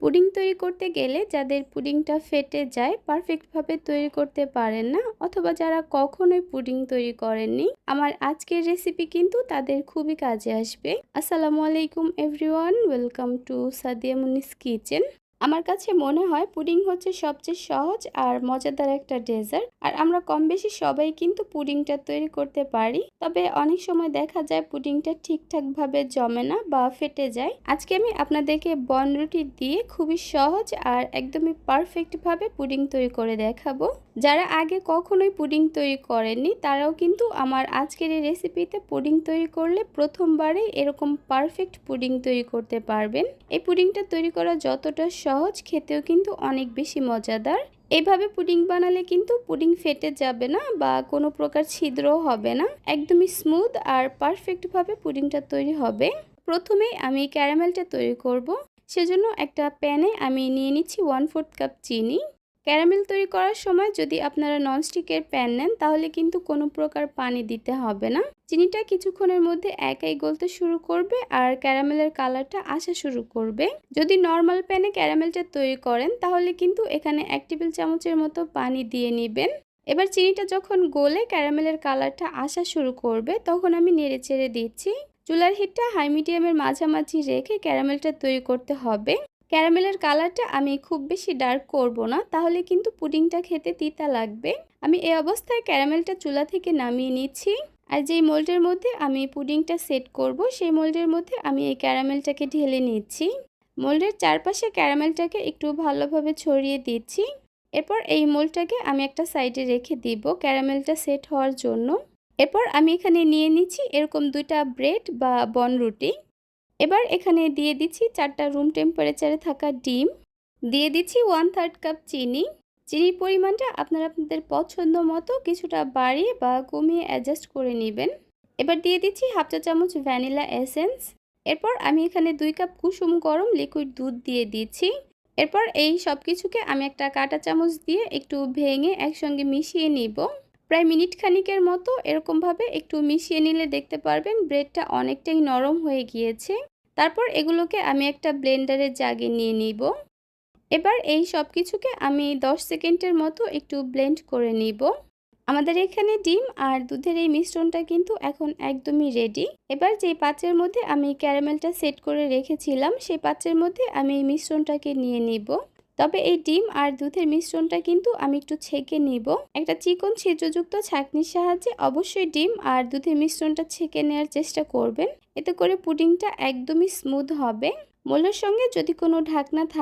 Pudding তৈরি করতে গেলে যাদের পুডিংটা ফেটে যায়, পারফেক্টভাবে তৈরি করতে পারেন না, অথবা যারা কখনোই পুডিং তৈরি করেননি, আমার আজকের রেসিপি কিন্তু তাদের খুবই কাজে আসবে। আসসালামু আলাইকুম everyone, welcome to Sadia Munis kitchen. আমার কাছে মনে হয় পুডিং হচ্ছে সবচেয়ে সহজ আর মজাদার একটা ডেজার্ট, আর আমরা কম বেশি সবাই কিন্তু পুডিংটা তৈরি করতে পারি। তবে অনেক সময় দেখা যায় পুডিংটা ঠিকঠাক ভাবে জমে না বা ফেটে যায়। আজকে আমি আপনাদেরকে বনরুটি দিয়ে খুবই সহজ আর একদমই পারফেক্ট ভাবে পুডিং তৈরি করে দেখাবো। যারা আগে কখনোই পুডিং তৈরি করেননি তারাও কিন্তু আমার আজকের এই রেসিপিতে পুডিং তৈরি করলে প্রথমবারেই এরকম পারফেক্ট পুডিং তৈরি করতে পারবেন। এই পুডিংটা তৈরি করা যতটা সহজ, খেতেও কিন্তু অনেক বেশি মজাদার। এইভাবে পুডিং বানালে কিন্তু পুডিং ফেটে যাবে না বা কোনো প্রকার ছিদ্রও হবে না, একদমই স্মুথ আর পারফেক্ট ভাবে পুডিংটা তৈরি হবে। প্রথমেই আমি ক্যারামেলটা তৈরি করব। সেজন্য একটা প্যানে আমি নিয়ে নিচ্ছি 1/4 কাপ চিনি। ক্যারামেল তৈরি করার সময় যদি আপনারা ননস্টিকের প্যান নেন তাহলে কিন্তু কোনো প্রকার পানি দিতে হবে না। চিনিটা কিছুক্ষণের মধ্যে একাই গলতে শুরু করবে আর ক্যারামেলের কালারটা আসা শুরু করবে। যদি নর্মাল প্যানে ক্যারামেলটা তৈরি করেন তাহলে কিন্তু এখানে 1 টেবিল চামচের মতো পানি দিয়ে নেবেন। এবার চিনিটা যখন গলে ক্যারামেলের কালারটা আসা শুরু করবে তখন আমি নেড়েচেড়ে দিচ্ছি। চুলার হিটটা হাই মিডিয়ামের মাঝামাঝি রেখে ক্যারামেলটা তৈরি করতে হবে। ক্যারামেলের কালারটা আমি খুব বেশি ডার্ক করব না, তাহলে কিন্তু পুডিংটা খেতে তিতা লাগবে। আমি এই অবস্থায় ক্যারামেলটা চুলা থেকে নামিয়ে নিচ্ছি। আর যেই মোল্ডের মধ্যে আমি পুডিংটা সেট করব সেই মোল্ডের মধ্যে আমি এই ক্যারামেলটাকে ঢেলে নিচ্ছি। মোল্ডের চারপাশে ক্যারামেলটাকে একটু ভালোভাবে ছড়িয়ে দিচ্ছি। এরপর এই মোল্ডটাকে আমি একটা সাইডে রেখে দিব ক্যারামেলটা সেট হওয়ার জন্য। এরপর আমি এখানে নিয়ে নিচ্ছি এরকম 2টা ব্রেড বা বনরুটি। এবার এখানে দিয়ে দিচ্ছি 4টা রুম টেম্পারেচারে থাকা ডিম, দিয়ে দিচ্ছি 1/3 কাপ চিনি। চিনির পরিমাণটা আপনারা আপনাদের পছন্দ মতো কিছুটা বাড়িয়ে বা কমিয়ে অ্যাডজাস্ট করে নেবেন। এবার দিয়ে দিচ্ছি 1/2 চা চামচ ভ্যানিলা এসেন্স। এরপর আমি এখানে 2 কাপ কুসুম গরম লিকুইড দুধ দিয়ে দিচ্ছি। এরপর এই সব কিছুকে আমি একটা কাঁটা চামচ দিয়ে একটু ভেঙে একসঙ্গে মিশিয়ে নিব। প্রায় মিনিট খানিকের মতো এরকমভাবে একটু মিশিয়ে নিলে দেখতে পারবেন ব্রেডটা অনেকটাই নরম হয়ে গিয়েছে। তারপর এগুলোকে আমি একটা ব্লেন্ডারের জাগে নিয়ে নিব। এবার এই সব কিছুকে আমি 10 সেকেন্ডের মতো একটু ব্লেন্ড করে নিব। আমাদের এখানে ডিম আর দুধের এই মিশ্রণটা কিন্তু এখন একদমই রেডি। এবার যে পাত্রের মধ্যে আমি ক্যারামেলটা সেট করে রেখেছিলাম সেই পাত্রের মধ্যে আমি এই মিশ্রণটাকে নিয়ে নিব। তবে এই ডিম আর দুধের মিশ্রণটা কিন্তু আমি একটু ছেঁকে নিব। একটা চিকন ছিদ্রযুক্ত ছাঁকনির সাহায্যে অবশ্যই ডিম আর দুধের মিশ্রণটা ছেঁকে নেওয়ার চেষ্টা করবেন। এতে করে পুডিংটা একদমই স্মুথ হবে। মোল্ডের সঙ্গে যদি কোনো ঢাকনা